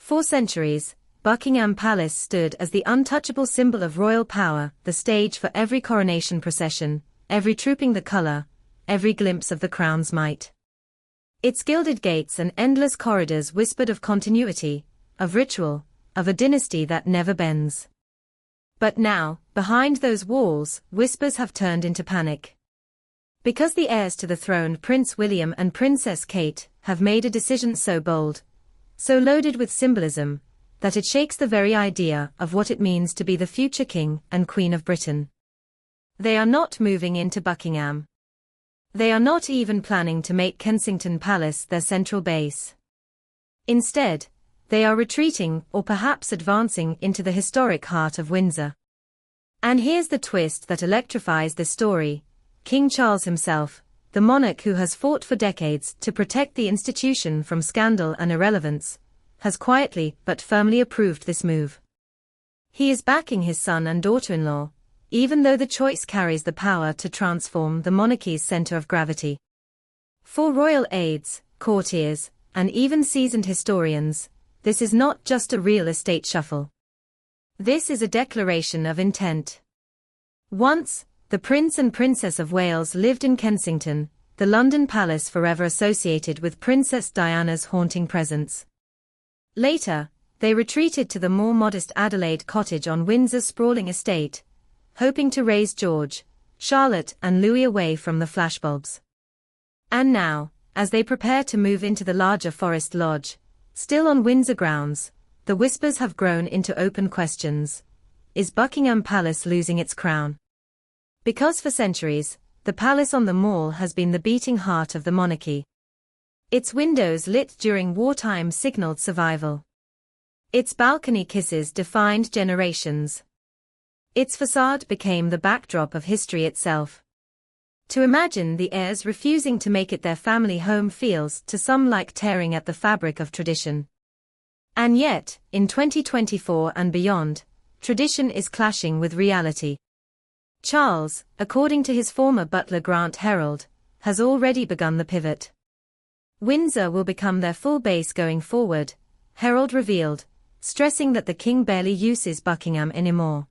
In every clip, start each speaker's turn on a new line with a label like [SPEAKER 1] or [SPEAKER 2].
[SPEAKER 1] For centuries, Buckingham Palace stood as the untouchable symbol of royal power, the stage for every coronation procession, every trooping the colour, every glimpse of the crown's might. Its gilded gates and endless corridors whispered of continuity, of ritual, of a dynasty that never bends. But now, behind those walls, whispers have turned into panic. Because the heirs to the throne, Prince William and Princess Kate, have made a decision so bold, so loaded with symbolism, that it shakes the very idea of what it means to be the future King and Queen of Britain. They are not moving into Buckingham. They are not even planning to make Kensington Palace their central base. Instead, they are retreating or perhaps advancing into the historic heart of Windsor. And here's the twist that electrifies this story. King Charles himself, the monarch who has fought for decades to protect the institution from scandal and irrelevance, has quietly but firmly approved this move. He is backing his son and daughter-in-law, even though the choice carries the power to transform the monarchy's center of gravity. For royal aides, courtiers, and even seasoned historians, this is not just a real estate shuffle. This is a declaration of intent. Once, the Prince and Princess of Wales lived in Kensington, the London palace forever associated with Princess Diana's haunting presence. Later, they retreated to the more modest Adelaide cottage on Windsor's sprawling estate, hoping to raise George, Charlotte and Louis away from the flashbulbs. And now, as they prepare to move into the larger Forest Lodge, still on Windsor grounds, the whispers have grown into open questions. Is Buckingham Palace losing its crown? Because for centuries, the palace on the Mall has been the beating heart of the monarchy. Its windows lit during wartime signaled survival. Its balcony kisses defined generations. Its facade became the backdrop of history itself. To imagine the heirs refusing to make it their family home feels to some like tearing at the fabric of tradition. And yet, in 2024 and beyond, tradition is clashing with reality. Charles, according to his former butler Grant Herald, has already begun the pivot. Windsor will become their full base going forward, Herald revealed, stressing that the king barely uses Buckingham anymore.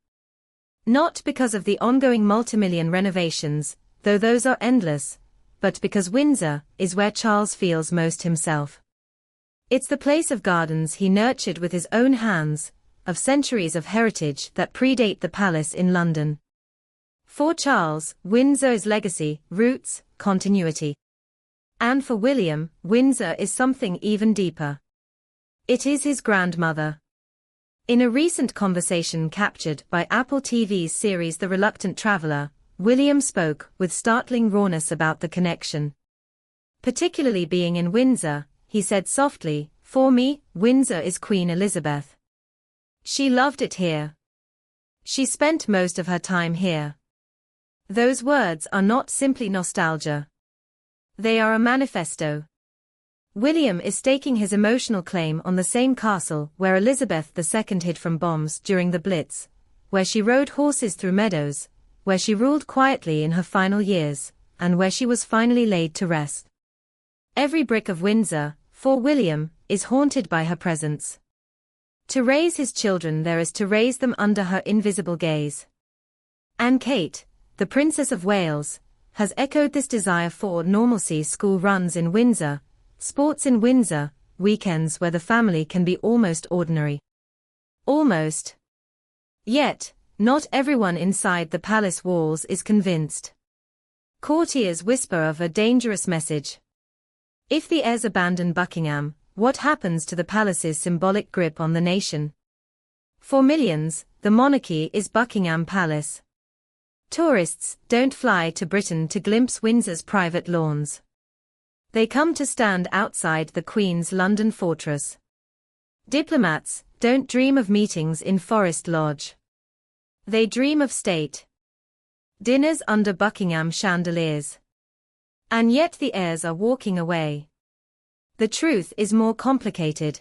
[SPEAKER 1] Not because of the ongoing multimillion renovations, though those are endless, but because Windsor is where Charles feels most himself. It's the place of gardens he nurtured with his own hands, of centuries of heritage that predate the palace in London. For Charles, Windsor is legacy, roots, continuity. And for William, Windsor is something even deeper. It is his grandmother. In a recent conversation captured by Apple TV's series The Reluctant Traveller, William spoke with startling rawness about the connection. Particularly being in Windsor, he said softly, "For me, Windsor is Queen Elizabeth. She loved it here. She spent most of her time here." Those words are not simply nostalgia. They are a manifesto. William is staking his emotional claim on the same castle where Elizabeth II hid from bombs during the Blitz, where she rode horses through meadows, where she ruled quietly in her final years, and where she was finally laid to rest. Every brick of Windsor, for William, is haunted by her presence. To raise his children there is to raise them under her invisible gaze. And Kate, the Princess of Wales, has echoed this desire for normalcy. School runs in Windsor, sports in Windsor, weekends where the family can be almost ordinary. Almost. Yet, not everyone inside the palace walls is convinced. Courtiers whisper of a dangerous message. If the heirs abandon Buckingham, what happens to the palace's symbolic grip on the nation? For millions, the monarchy is Buckingham Palace. Tourists don't fly to Britain to glimpse Windsor's private lawns. They come to stand outside the Queen's London fortress. Diplomats don't dream of meetings in Forest Lodge. They dream of state. Dinners under Buckingham chandeliers. And yet the heirs are walking away. The truth is more complicated.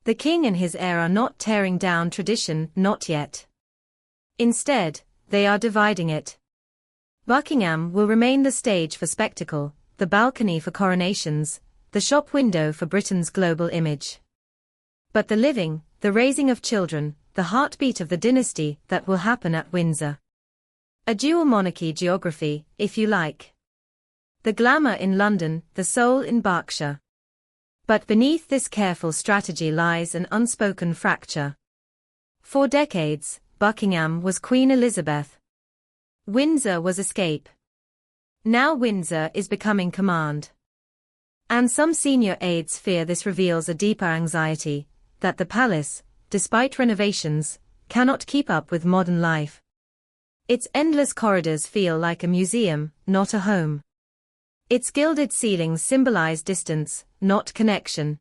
[SPEAKER 1] The king and his heir are not tearing down tradition, not yet. Instead, they are dividing it. Buckingham will remain the stage for spectacle, the balcony for coronations, the shop window for Britain's global image. but the living, the raising of children, the heartbeat of the dynasty that will happen at Windsor. A dual monarchy geography, if you like. The glamour in London, the soul in Berkshire. But beneath this careful strategy lies an unspoken fracture. For decades, Buckingham was Queen Elizabeth. Windsor was escape. Now Windsor is becoming command. And some senior aides fear this reveals a deeper anxiety, that the palace, despite renovations, cannot keep up with modern life. Its endless corridors feel like a museum, not a home. Its gilded ceilings symbolize distance, not connection.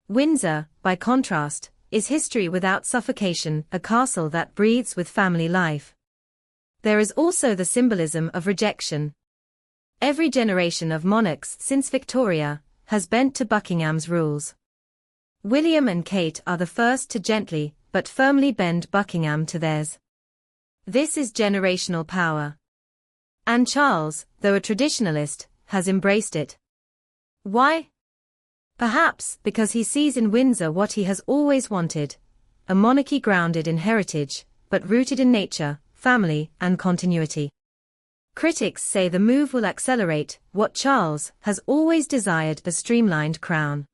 [SPEAKER 1] Windsor, by contrast, is history without suffocation, a castle that breathes with family life. There is also the symbolism of rejection. Every generation of monarchs since Victoria has bent to Buckingham's rules. William and Kate are the first to gently but firmly bend Buckingham to theirs. This is generational power. And Charles, though a traditionalist, has embraced it. Why? Perhaps because he sees in Windsor what he has always wanted, a monarchy grounded in heritage, but rooted in nature, family, and continuity. Critics say the move will accelerate what Charles has always desired, a streamlined crown.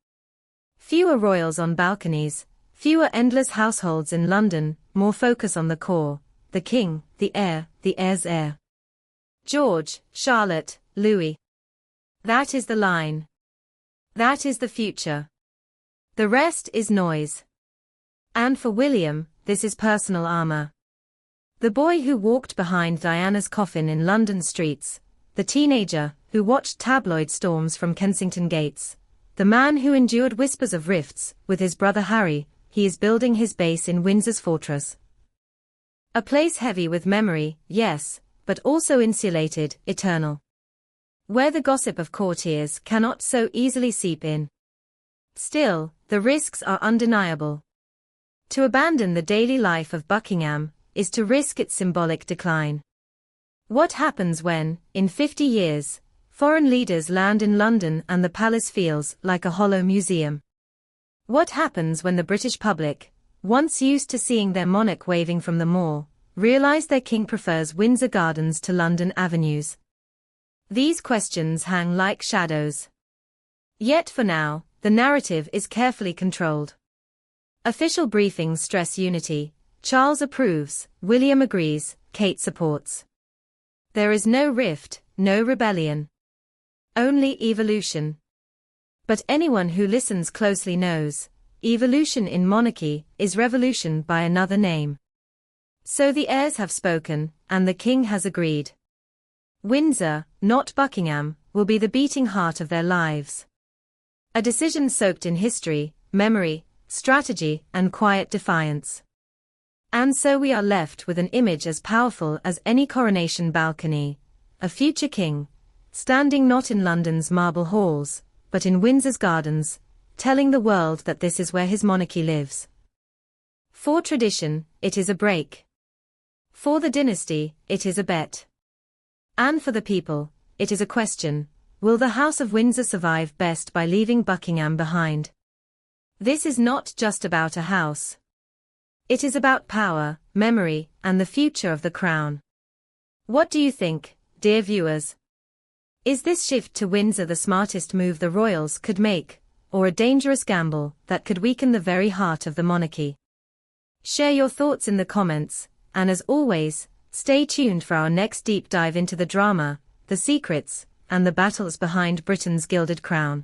[SPEAKER 1] Fewer royals on balconies, fewer endless households in London, more focus on the core, the king, the heir's heir. George, Charlotte, Louis. That is the line. That is the future. The rest is noise. And for William, this is personal armor. The boy who walked behind Diana's coffin in London streets, the teenager who watched tabloid storms from Kensington gates, the man who endured whispers of rifts with his brother Harry, he is building his base in Windsor's fortress. A place heavy with memory, yes, but also insulated, eternal. Where the gossip of courtiers cannot so easily seep in. Still, the risks are undeniable. To abandon the daily life of Buckingham is to risk its symbolic decline. What happens when, in 50 years, foreign leaders land in London and the palace feels like a hollow museum? What happens when the British public, once used to seeing their monarch waving from the Mall, realize their king prefers Windsor Gardens to London avenues? These questions hang like shadows. Yet for now, the narrative is carefully controlled. Official briefings stress unity. Charles approves, William agrees, Kate supports. There is no rift, no rebellion. Only evolution. But anyone who listens closely knows, evolution in monarchy is revolution by another name. So the heirs have spoken, and the king has agreed. Windsor, not Buckingham, will be the beating heart of their lives. A decision soaked in history, memory, strategy, and quiet defiance. And so we are left with an image as powerful as any coronation balcony, a future king, standing not in London's marble halls, but in Windsor's gardens, telling the world that this is where his monarchy lives. For tradition, it is a break. For the dynasty, it is a bet. And for the people, it is a question: will the House of Windsor survive best by leaving Buckingham behind? This is not just about a house. It is about power, memory, and the future of the crown. What do you think, dear viewers? Is this shift to Windsor the smartest move the royals could make, or a dangerous gamble that could weaken the very heart of the monarchy? Share your thoughts in the comments, and as always, stay tuned for our next deep dive into the drama, the secrets, and the battles behind Britain's gilded crown.